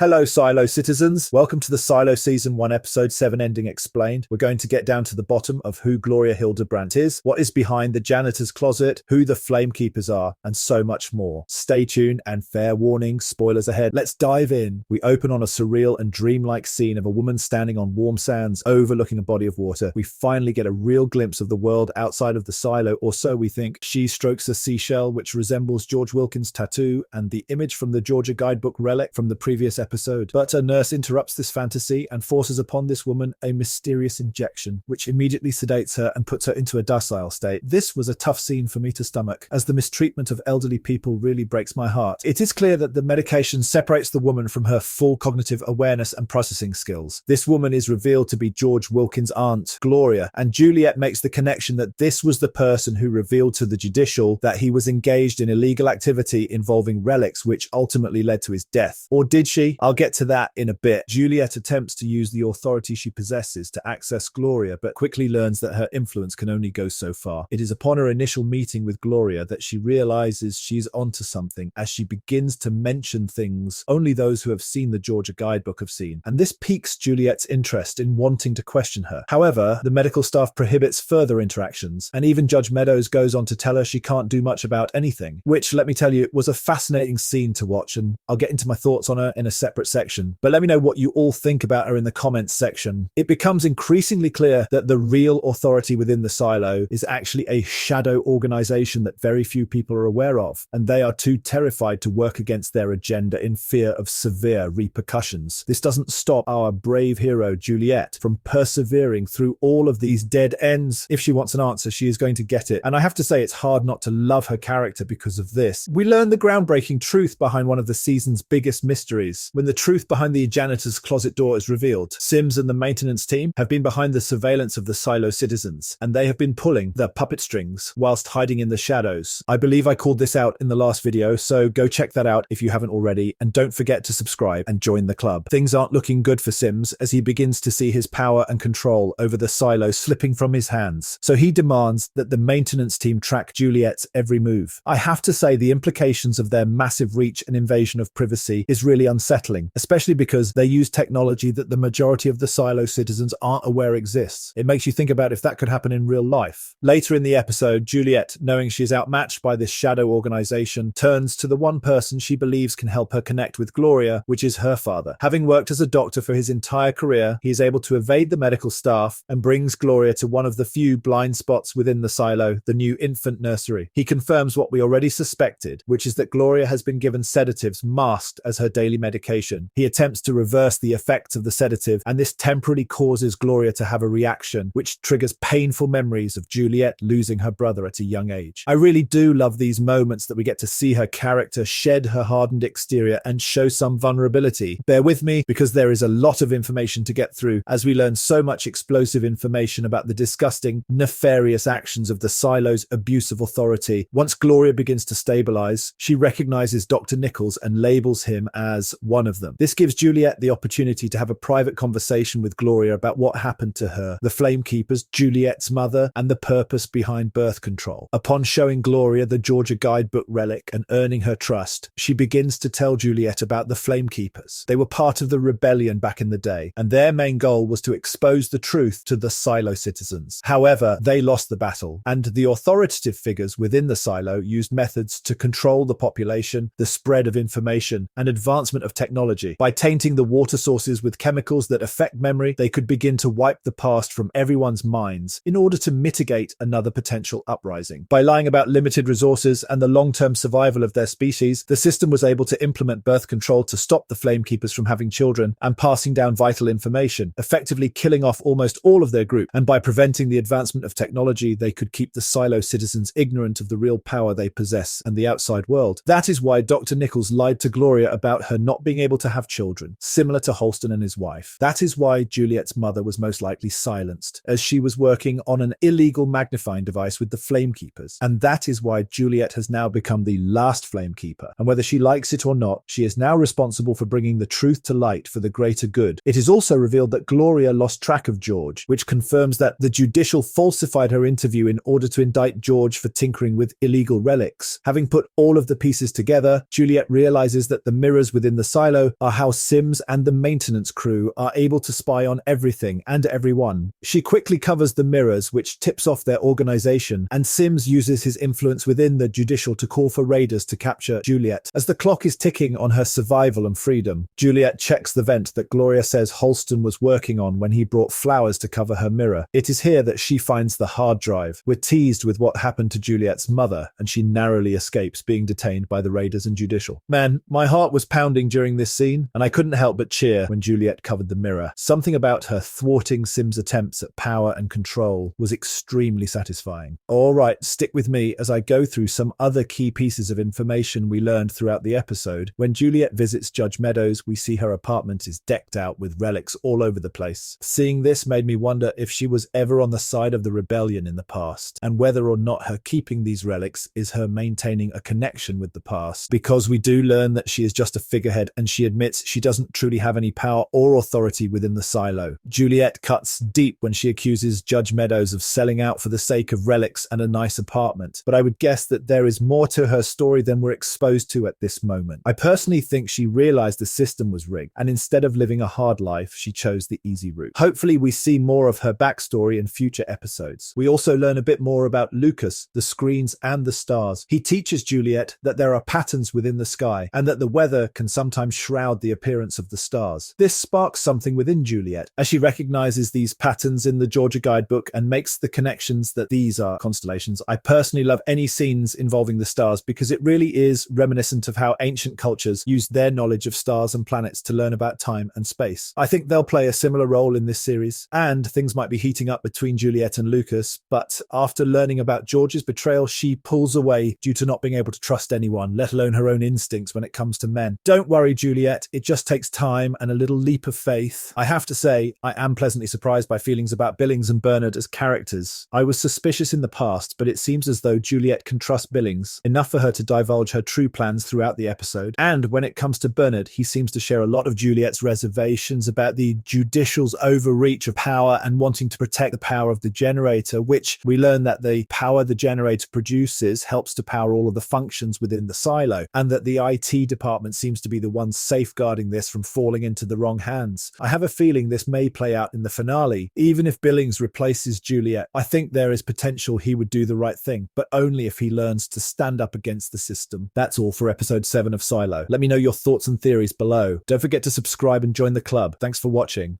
Hello, Silo citizens. Welcome to the Silo Season 1, Episode 7 Ending Explained. We're going to get down to the bottom of who Gloria Hildebrandt is, what is behind the janitor's closet, who the Flamekeepers are, and so much more. Stay tuned, and fair warning, spoilers ahead. Let's dive in. We open on a surreal and dreamlike scene of a woman standing on warm sands overlooking a body of water. We finally get a real glimpse of the world outside of the silo, or so we think. She strokes a seashell which resembles George Wilkins' tattoo and the image from the Georgia guidebook relic from the previous episode. But a nurse interrupts this fantasy and forces upon this woman a mysterious injection, which immediately sedates her and puts her into a docile state. This was a tough scene for me to stomach, as the mistreatment of elderly people really breaks my heart. It is clear that the medication separates the woman from her full cognitive awareness and processing skills. This woman is revealed to be George Wilkins' aunt, Gloria, and Juliet makes the connection that this was the person who revealed to the Judicial that he was engaged in illegal activity involving relics, which ultimately led to his death. Or did she? I'll get to that in a bit. Juliet attempts to use the authority she possesses to access Gloria, but quickly learns that her influence can only go so far. It is upon her initial meeting with Gloria that she realizes she's onto something, as she begins to mention things only those who have seen the Georgia guidebook have seen. And this piques Juliet's interest in wanting to question her. However, the medical staff prohibits further interactions, and even Judge Meadows goes on to tell her she can't do much about anything, which, let me tell you, was a fascinating scene to watch, and I'll get into my thoughts on her in a separate section. But let me know what you all think about her in the comments section. It becomes increasingly clear that the real authority within the silo is actually a shadow organization that very few people are aware of, and they are too terrified to work against their agenda in fear of severe repercussions. This doesn't stop our brave hero Juliet from persevering through all of these dead ends. If she wants an answer, she is going to get it. And I have to say, it's hard not to love her character because of this. We learn the groundbreaking truth behind one of the season's biggest mysteries. When the truth behind the janitor's closet door is revealed, Sims and the maintenance team have been behind the surveillance of the silo citizens, and they have been pulling the puppet strings whilst hiding in the shadows. I believe I called this out in the last video, so go check that out if you haven't already, and don't forget to subscribe and join the club. Things aren't looking good for Sims as he begins to see his power and control over the silo slipping from his hands, so he demands that the maintenance team track Juliet's every move. I have to say, the implications of their massive reach and invasion of privacy is really unsettling, especially because they use technology that the majority of the silo citizens aren't aware exists. It makes you think about if that could happen in real life. Later in the episode, Juliet, knowing she is outmatched by this shadow organization, turns to the one person she believes can help her connect with Gloria, which is her father. Having worked as a doctor for his entire career, he is able to evade the medical staff and brings Gloria to one of the few blind spots within the silo, the new infant nursery. He confirms what we already suspected, which is that Gloria has been given sedatives masked as her daily medication. He attempts to reverse the effects of the sedative, and this temporarily causes Gloria to have a reaction, which triggers painful memories of Juliet losing her brother at a young age. I really do love these moments that we get to see her character shed her hardened exterior and show some vulnerability. Bear with me, because there is a lot of information to get through, as we learn so much explosive information about the disgusting, nefarious actions of the silo's abuse of authority. Once Gloria begins to stabilize, she recognizes Dr. Nichols and labels him as one of them. This gives Juliet the opportunity to have a private conversation with Gloria about what happened to her, the Flamekeepers, Juliet's mother, and the purpose behind birth control. Upon showing Gloria the Georgia guidebook relic and earning her trust, she begins to tell Juliet about the Flamekeepers. They were part of the rebellion back in the day, and their main goal was to expose the truth to the silo citizens. However, they lost the battle, and the authoritative figures within the silo used methods to control the population, the spread of information, and advancement of technology. By tainting the water sources with chemicals that affect memory, they could begin to wipe the past from everyone's minds in order to mitigate another potential uprising. By lying about limited resources and the long-term survival of their species, the system was able to implement birth control to stop the Flamekeepers from having children and passing down vital information, effectively killing off almost all of their group. And by preventing the advancement of technology, they could keep the silo citizens ignorant of the real power they possess and the outside world. That is why Dr. Nichols lied to Gloria about her not being able to have children, similar to Holston and his wife. That is why Juliet's mother was most likely silenced, as she was working on an illegal magnifying device with the Flamekeepers. And that is why Juliet has now become the last Flamekeeper. And whether she likes it or not, she is now responsible for bringing the truth to light for the greater good. It is also revealed that Gloria lost track of George, which confirms that the Judicial falsified her interview in order to indict George for tinkering with illegal relics. Having put all of the pieces together, Juliet realizes that the mirrors within the silo silo are how Sims and the maintenance crew are able to spy on everything and everyone. She quickly covers the mirrors, which tips off their organization, and Sims uses his influence within the Judicial to call for raiders to capture Juliet. As the clock is ticking on her survival and freedom, Juliet checks the vent that Gloria says Holston was working on when he brought flowers to cover her mirror. It is here that she finds the hard drive. We're teased with what happened to Juliet's mother, and she narrowly escapes being detained by the raiders and Judicial. Man, my heart was pounding during this scene, and I couldn't help but cheer when Juliet covered the mirror. Something about her thwarting Sims' attempts at power and control was extremely satisfying. All right, stick with me as I go through some other key pieces of information we learned throughout the episode. When Juliet visits Judge Meadows, we see her apartment is decked out with relics all over the place. Seeing this made me wonder if she was ever on the side of the rebellion in the past, and whether or not her keeping these relics is her maintaining a connection with the past, because we do learn that she is just a figurehead and she admits she doesn't truly have any power or authority within the silo. Juliet cuts deep when she accuses Judge Meadows of selling out for the sake of relics and a nice apartment, but I would guess that there is more to her story than we're exposed to at this moment. I personally think she realized the system was rigged, and instead of living a hard life, she chose the easy route. Hopefully we see more of her backstory in future episodes. We also learn a bit more about Lukas, the screens, and the stars. He teaches Juliet that there are patterns within the sky, and that the weather can sometimes shroud the appearance of the stars. This sparks something within Juliet, as she recognizes these patterns in the Georgia guidebook and makes the connections that these are constellations. I personally love any scenes involving the stars because it really is reminiscent of how ancient cultures used their knowledge of stars and planets to learn about time and space. I think they'll play a similar role in this series, and things might be heating up between Juliet and Lukas, but after learning about George's betrayal, she pulls away due to not being able to trust anyone, let alone her own instincts when it comes to men. Don't worry, Juliet, it just takes time and a little leap of faith. I have to say, I am pleasantly surprised by feelings about Billings and Bernard as characters. I was suspicious in the past, but it seems as though Juliet can trust Billings enough for her to divulge her true plans throughout the episode. And when it comes to Bernard, he seems to share a lot of Juliet's reservations about the Judicial's overreach of power and wanting to protect the power of the generator, which we learn that the power the generator produces helps to power all of the functions within the silo, and that the IT department seems to be the one safeguarding this from falling into the wrong hands. I have a feeling this may play out in the finale. Even if Billings replaces Juliet, I think there is potential he would do the right thing, but only if he learns to stand up against the system. That's all for episode 7 of Silo. Let me know your thoughts and theories below. Don't forget to subscribe and join the club. Thanks for watching.